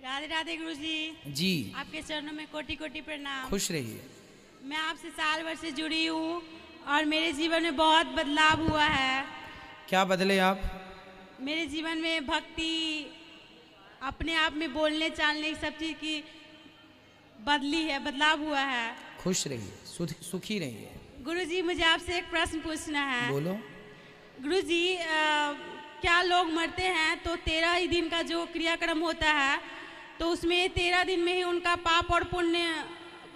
राधे राधे गुरु जी। जी आपके चरणों में कोटि कोटि प्रणाम। खुश रहिए। मैं आपसे साल भर से जुड़ी हूँ और मेरे जीवन में बहुत बदलाव हुआ है। क्या बदले आप? मेरे जीवन में भक्ति, अपने आप में बोलने चालने सब चीज़ की बदली है, बदलाव हुआ है। खुश रहिए, सुखी रहिए। गुरु जी, मुझे आपसे एक प्रश्न पूछना है। बोलो। गुरु जी, क्या लोग मरते हैं तो 13 ही दिन का जो क्रियाक्रम होता है तो उसमें 13 दिन में ही उनका पाप और पुण्य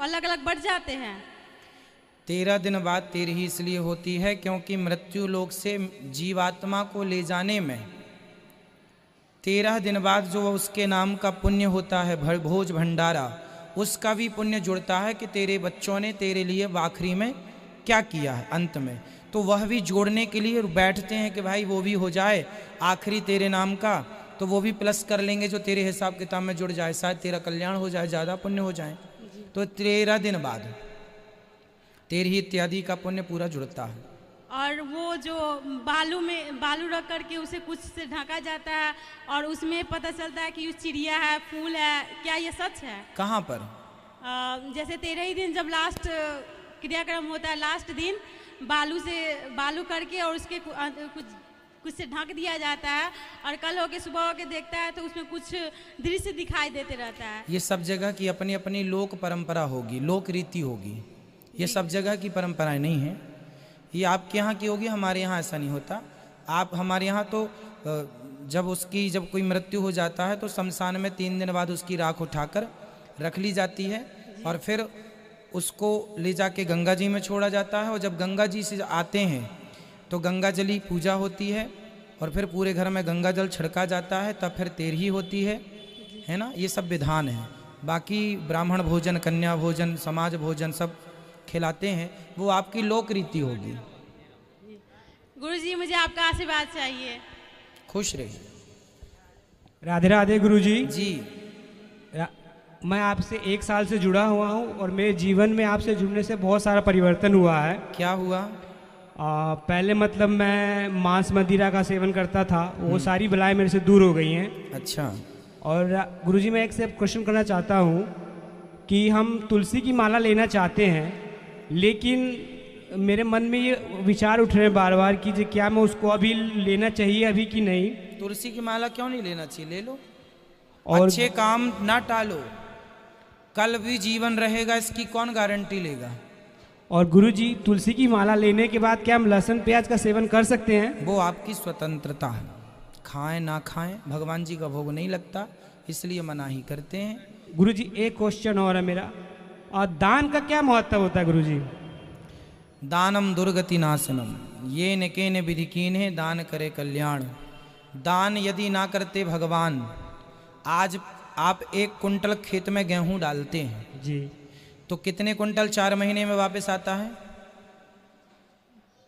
अलग अलग बढ़ जाते हैं? 13 दिन बाद तेरी ही इसलिए होती है क्योंकि मृत्यु लोक से जीवात्मा को ले जाने में 13 दिन बाद जो उसके नाम का पुण्य होता है, भोज भंडारा, उसका भी पुण्य जुड़ता है कि तेरे बच्चों ने तेरे लिए आखिरी में क्या किया है अंत में, तो वह भी जोड़ने के लिए बैठते हैं कि भाई वो भी हो जाए आखिरी तेरे नाम का, तो वो भी प्लस कर लेंगे जो तेरे हिसाब किताब में जुड़ जाए, शायद तेरा कल्याण हो जाए, ज़्यादा पुण्य हो जाए। तो 13 दिन बाद तेरी इत्यादि का पुण्य पूरा जुड़ता है। और वो जो बालू रख करके उसे कुछ से ढका जाता है और उसमें पता चलता है कि उस चिड़िया है, फूल है, क्या ये सच है? कहाँ पर? जैसे 13 ही दिन जब लास्ट क्रियाक्रम होता है, लास्ट दिन बालू करके और उसके कुछ से ढक दिया जाता है और कल होके सुबह होके देखता है तो उसमें कुछ दृश्य दिखाई देते रहता है। ये सब जगह की अपनी अपनी लोक परंपरा होगी, लोक रीति होगी। ये सब जगह की परंपराएं नहीं है। ये आपके यहाँ की होगी, हमारे यहाँ ऐसा नहीं होता। आप हमारे यहाँ तो जब कोई मृत्यु हो जाता है तो शमशान में 3 दिन बाद उसकी राख उठाकर रख ली जाती है और फिर उसको ले जाके गंगा जी में छोड़ा जाता है और जब गंगा जी से आते हैं तो गंगा जली पूजा होती है और फिर पूरे घर में गंगा जल छिड़का जाता है, तब फिर तेरही होती है ना। ये सब विधान है। बाकी ब्राह्मण भोजन, कन्या भोजन, समाज भोजन सब खिलाते हैं, वो आपकी लोक रीति होगी। गुरुजी, मुझे आपका आशीर्वाद चाहिए। खुश रहिए। राधे राधे गुरुजी। जी मैं आपसे 1 साल से जुड़ा हुआ हूँ और मेरे जीवन में आपसे जुड़ने से बहुत सारा परिवर्तन हुआ है। क्या हुआ? पहले मतलब मैं मांस मदिरा का सेवन करता था, वो सारी बलाएं मेरे से दूर हो गई हैं। अच्छा। और गुरुजी, मैं एक से क्वेश्चन करना चाहता हूँ कि हम तुलसी की माला लेना चाहते हैं, लेकिन मेरे मन में ये विचार उठ रहे हैं बार बार कि क्या मैं उसको अभी लेना चाहिए अभी कि नहीं। तुलसी की माला क्यों नहीं लेना चाहिए? ले लो। और अच्छे काम ना टालो, कल भी जीवन रहेगा, इसकी कौन गारंटी लेगा। और गुरुजी, तुलसी की माला लेने के बाद क्या हम लहसुन प्याज का सेवन कर सकते हैं? वो आपकी स्वतंत्रता है, खाएं ना खाएं, भगवान जी का भोग नहीं लगता, इसलिए मना ही करते हैं। गुरुजी, एक क्वेश्चन और है मेरा, और दान का क्या महत्व होता है गुरुजी? दानम दुर्गति नाशनम, ये नकेन विधि कीन्हे दान करे कल्याण। दान यदि ना करते भगवान, आज आप 1 कुंटल खेत में गेहूं डालते हैं जी, तो कितने कुंटल 4 महीने में वापस आता है?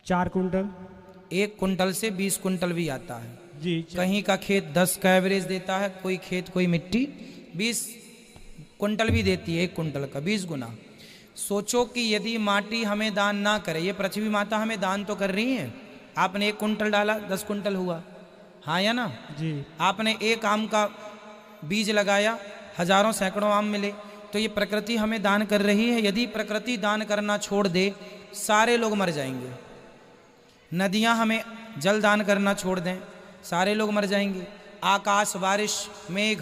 4 कुंटल। 1 कुंटल से 20 कुंटल भी आता है जी। कहीं का खेत 10 का एवरेज देता है, कोई खेत कोई मिट्टी 20 कुंटल भी देती है, 1 कुंटल का 20 गुना। सोचो कि यदि माटी हमें दान ना करे, ये पृथ्वी माता हमें दान तो कर रही है, आपने 1 कुंटल डाला 10 कुंटल हुआ, हाँ या ना? जी। आपने 1 आम का बीज लगाया, हजारों सैकड़ों आम मिले, तो ये प्रकृति हमें दान कर रही है। यदि प्रकृति दान करना छोड़ दे, सारे लोग मर जाएंगे। नदियां हमें जल दान करना छोड़ दें, सारे लोग मर जाएंगे। आकाश, बारिश, मेघ,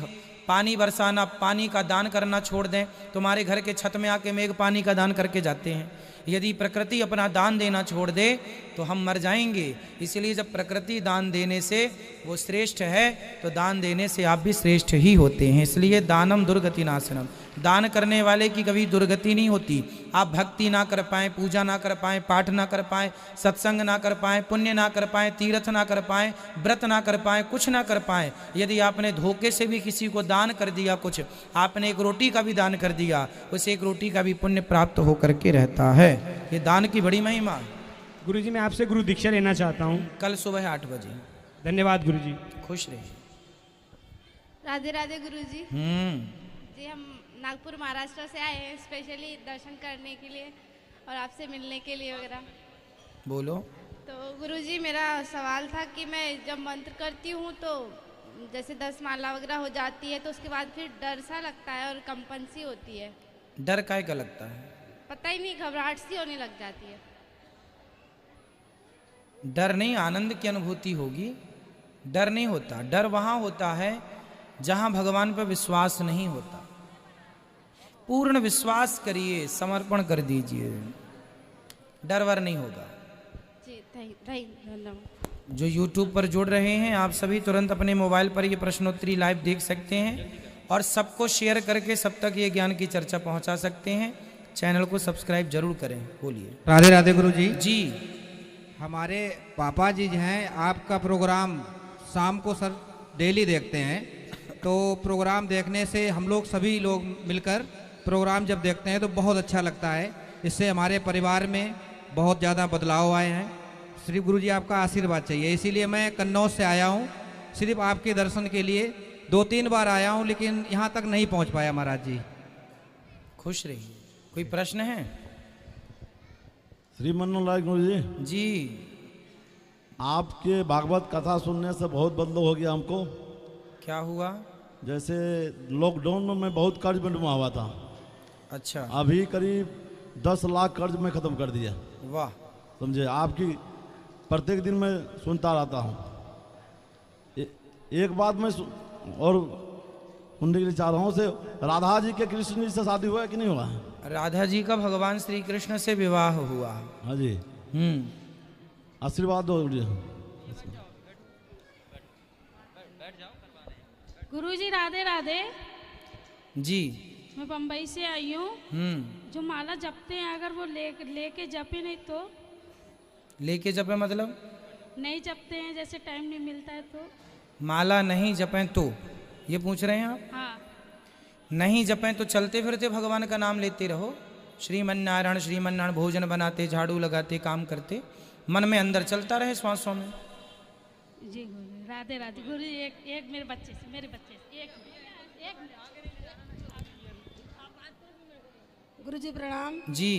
पानी बरसाना, पानी का दान करना छोड़ दें, तुम्हारे घर के छत में आके मेघ पानी का दान करके जाते हैं। यदि प्रकृति अपना दान देना छोड़ दे तो हम मर जाएंगे। इसलिए जब प्रकृति दान देने से वो श्रेष्ठ है तो दान देने से आप भी श्रेष्ठ ही होते हैं। इसलिए दानम दुर्गति नाशनम, दान करने वाले की कभी दुर्गति नहीं होती। आप भक्ति ना कर पाएँ, पूजा ना कर पाएँ, पाठ ना कर पाएँ, सत्संग ना कर पाएँ, पुण्य ना कर पाएँ, तीर्थ ना कर पाएँ, व्रत ना कर पाएँ, कुछ ना कर पाएँ, यदि आपने धोखे से भी किसी को दान कर दिया, कुछ आपने 1 रोटी का भी दान कर दिया, उस 1 रोटी का भी पुण्य प्राप्त होकर के रहता है। ये दान की बड़ी महिमा। गुरुजी, मैं आपसे गुरु दीक्षा लेना चाहता हूँ। कल सुबह 8 बजे। धन्यवाद गुरुजी। खुश रहिए। राधे राधे गुरुजी। जी, हम नागपुर महाराष्ट्र से आए हैं स्पेशली दर्शन करने के लिए और आपसे मिलने के लिए वगैरह। बोलो। तो गुरुजी, मेरा सवाल था कि मैं जब मंत्र करती हूँ तो जैसे 10 माला वगैरह हो जाती है तो उसके बाद फिर डर सा लगता है और कंपन सी होती है। डर काहे का लगता है? पता ही नहीं, घबराहट सी होने लग जाती है। डर नहीं, आनंद की अनुभूति होगी। डर नहीं होता। डर वहां होता है जहां भगवान पर विश्वास नहीं होता। पूर्ण विश्वास करिए, समर्पण कर दीजिए, डर वर नहीं होगा। जी धन्यवाद। जो YouTube पर जुड़ रहे हैं आप सभी तुरंत अपने मोबाइल पर ये प्रश्नोत्तरी लाइव देख सकते हैं और सबको शेयर करके सब तक ये ज्ञान की चर्चा पहुंचा सकते हैं। चैनल को सब्सक्राइब जरूर करें। बोलिए। राधे राधे गुरु जी। जी हमारे पापा जी हैं, आपका प्रोग्राम शाम को सर डेली देखते हैं, तो प्रोग्राम देखने से हम लोग सभी लोग मिलकर प्रोग्राम जब देखते हैं तो बहुत अच्छा लगता है। इससे हमारे परिवार में बहुत ज़्यादा बदलाव आए हैं। श्री गुरु जी आपका आशीर्वाद चाहिए, इसीलिए मैं कन्नौज से आया हूँ सिर्फ आपके दर्शन के लिए। 2-3 बार आया हूँ लेकिन यहाँ तक नहीं पहुँच पाया महाराज जी। खुश रहिए। कोई प्रश्न है? श्रीमन लाल गुरु जी, जी आपके भागवत कथा सुनने से बहुत बदलाव हो गया हमको। क्या हुआ? जैसे लॉकडाउन में मैं बहुत कर्ज में डूबा हुआ था, अच्छा, अभी करीब 10 लाख कर्ज में ख़त्म कर दिया। वाह। समझे, आपकी प्रत्येक दिन मैं सुनता रहता हूँ। एक बात मैं और सुनने के लिए चाह रहा हूँ से, राधा जी के कृष्ण जी से शादी हुआ है कि नहीं हुआ? राधा जी का भगवान श्री कृष्ण से विवाह हुआ। हाँ जी, आशीर्वाद दो मुझे। गुरुजी राधे राधे। जी मैं बम्बई से आई हूँ। जो माला जपते हैं अगर वो लेके जपे नहीं तो? लेके जपे मतलब? नहीं जपते हैं, जैसे टाइम नहीं मिलता है तो? माला नहीं जपें तो ये पूछ रहे हैं आप? हाँ। नहीं जपें तो चलते फिरते भगवान का नाम लेते रहो। श्रीमन नारायण भोजन बनाते, झाड़ू लगाते, काम करते, मन में अंदर चलता रहे श्वासों में। जी गुरु राधे राधे। गुरु एक मेरे बच्चे से एक गुरुजी प्रणाम। जी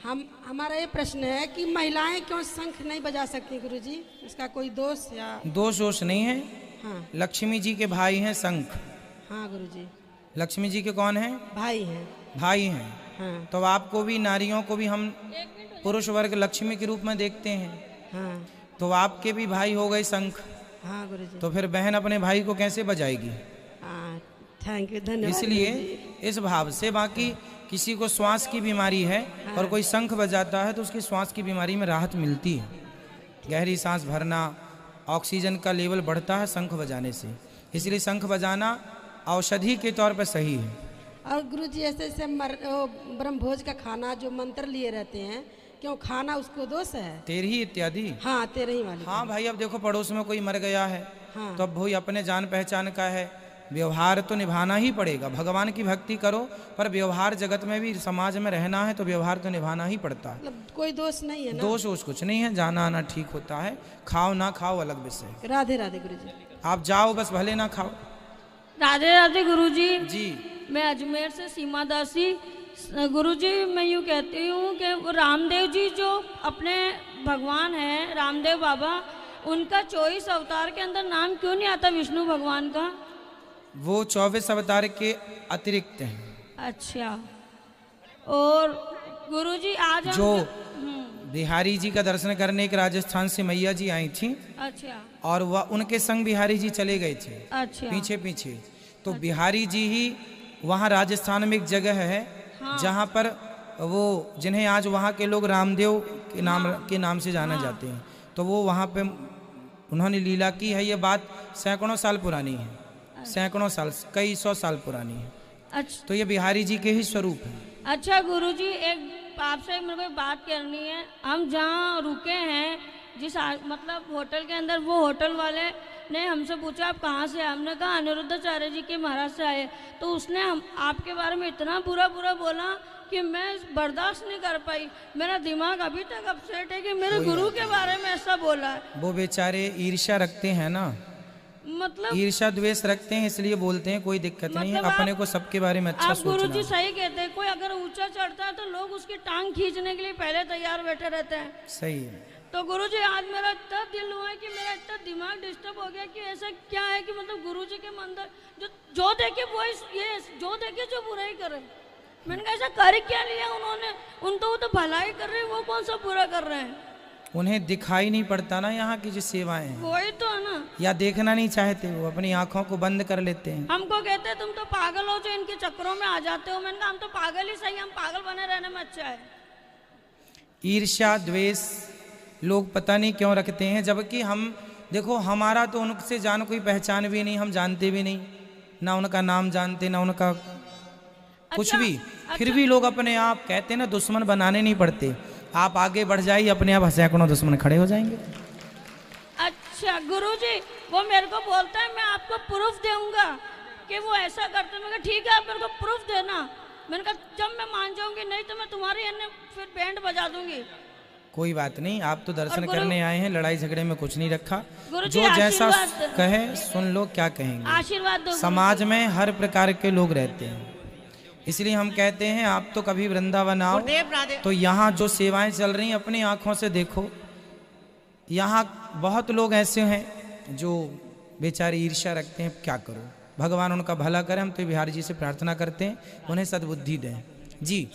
हमारा ये प्रश्न है कि महिलाएं क्यों शंख नहीं बजा सकती गुरुजी? इसका कोई दोष या? दोष नहीं है। हाँ लक्ष्मी जी के भाई हैं शंख। हाँ गुरुजी। लक्ष्मी जी के कौन हैं? भाई हैं। भाई हैं। हाँ तो आपको भी, नारियों को भी हम पुरुष वर्ग लक्ष्मी के रूप में देखते हैं। हाँ तो आपके भी भाई हो गए शंख। हाँ गुरुजी। तो फिर बहन अपने भाई को कैसे बजाएगी? हाँ थैंक यू, धन्यवाद। इसलिए इस भाव से, बाकी किसी को श्वास की बीमारी है और कोई शंख बजाता है तो उसकी श्वास की बीमारी में राहत मिलती है। गहरी सांस भरना, ऑक्सीजन का लेवल बढ़ता है शंख बजाने से, इसलिए शंख बजाना औषधि के तौर पर सही है। और गुरुजी ऐसे ब्रह्मभोज का खाना जो मंत्र लिए रहते हैं, क्यों खाना उसको दोष है? तेरही इत्यादि। हाँ तेरही वाली। हाँ भाई, अब देखो पड़ोस में कोई मर गया है, हाँ। तो अब भाई अपने जान पहचान का है, व्यवहार तो निभाना ही पड़ेगा। भगवान की भक्ति करो पर व्यवहार, जगत में भी समाज में रहना है तो व्यवहार तो निभाना ही पड़ता है। मतलब कोई दोष नहीं है ना? दोष कुछ नहीं है, जाना आना ठीक होता है। खाओ ना खाओ अलग विषय। राधे राधे गुरुजी। आप जाओ बस, भले ना खाओ। राधे राधे गुरुजी। जी मैं अजमेर से सीमा दासी। गुरुजी मैं यूँ कहती हूँ कि वो रामदेव जी जो अपने भगवान हैं, रामदेव बाबा, उनका 24 अवतार के अंदर नाम क्यों नहीं आता विष्णु भगवान का? वो 24 अवतार के अतिरिक्त हैं। अच्छा। और गुरुजी आज जो बिहारी जी का दर्शन करने के राजस्थान से मैया जी आई थी। अच्छा। और वह उनके संग बिहारी जी चले गए थे। अच्छा। पीछे पीछे तो बिहारी जी ही वहाँ राजस्थान में एक जगह है, हाँ। जहाँ पर वो, जिन्हें आज वहाँ के लोग रामदेव के नाम से जाना जाते हैं, तो वो वहाँ पे उन्होंने लीला की है। ये बात सैकड़ों साल पुरानी है, सैकड़ों साल, कई 100 साल पुरानी है। अच्छा। तो ये बिहारी जी के ही स्वरूप है। अच्छा गुरुजी, एक आपसे मेरे को बात करनी है। हम जहाँ रुके हैं, जिस मतलब होटल के अंदर, वो होटल वाले ने हमसे पूछा आप कहाँ से? हमने कहा अनिरुद्धाचार्य जी के महाराज से आए। तो उसने हम आपके बारे में इतना बुरा बोला कि मैं बर्दाश्त नहीं कर पाई। मेरा दिमाग अभी तक अपसेट है कि मेरे गुरु के बारे में ऐसा बोला है। वो बेचारे ईर्ष्या रखते हैं ना, मतलब ईर्ष्या द्वेष रखते हैं, इसलिए बोलते हैं। कोई दिक्कत नहीं है, अपने को सबके बारे में अच्छा सोचना। गुरुजी सही कहते हैं, कोई अगर ऊंचा चढ़ता है तो लोग उसकी टांग खींचने के लिए पहले तैयार बैठे रहते हैं। सही है। तो गुरुजी आज मेरा इतना दिल हुआ है कि मेरा इतना दिमाग डिस्टर्ब हो गया कि ऐसा क्या है कि मतलब गुरुजी के मंदिर जो देखे वो ये जो देखे जो बुराई करे। मैंने कहा ऐसा कर क्या लिया उन्होंने, वो तो भलाई कर रहे हैं, वो कौन सा बुरा कर रहे हैं। उन्हें दिखाई नहीं पड़ता ना यहाँ की जो सेवाएं हैं, वही तो है ना, या देखना नहीं चाहते, वो अपनी आंखों को बंद कर लेते हैं। हमको कहते हैं तुम तो पागल हो जो इनके चक्करों में आ जाते हो। मैंने कहा हम तो पागल ही सही, हम पागल बने रहने में अच्छा है। ईर्ष्या द्वेष लोग पता नहीं क्यों रखते हैं, जबकि हम देखो हमारा तो उनसे जान कोई पहचान भी नहीं, हम जानते भी नहीं, ना उनका नाम जानते ना उनका कुछ भी, फिर भी लोग अपने आप कहते हैं ना दुश्मन बनाने नहीं पड़ते। आप आगे बढ़ जाइए, अपने आप सैकड़ों दुश्मन खड़े हो जाएंगे। अच्छा गुरुजी वो मेरे को बोलता है मैं आपको प्रूफ दूंगा कि वो ऐसा करते। मैं कहा ठीक है आप मेरे को प्रूफ देना। मैंने कहा जब मैं मान जाऊंगी, नहीं तो मैं तुम्हारे अन्य फिर बैंड बजा दूंगी। कोई बात नहीं, आप तो दर्शन करने आए हैं, लड़ाई झगड़े में कुछ नहीं रखा। गुरुजी जो जैसा आशीर्वाद कहे सुन लो, क्या कहेंगे। आशीर्वाद दो। समाज में हर प्रकार के लोग रहते हैं, इसलिए हम कहते हैं आप तो कभी वृंदावन आओ तो यहाँ जो सेवाएं चल रही हैं अपनी आंखों से देखो। यहाँ बहुत लोग ऐसे हैं जो बेचारे ईर्ष्या रखते हैं, क्या करो, भगवान उनका भला करे। हम तो बिहारी जी से प्रार्थना करते हैं उन्हें सद्बुद्धि दें जी।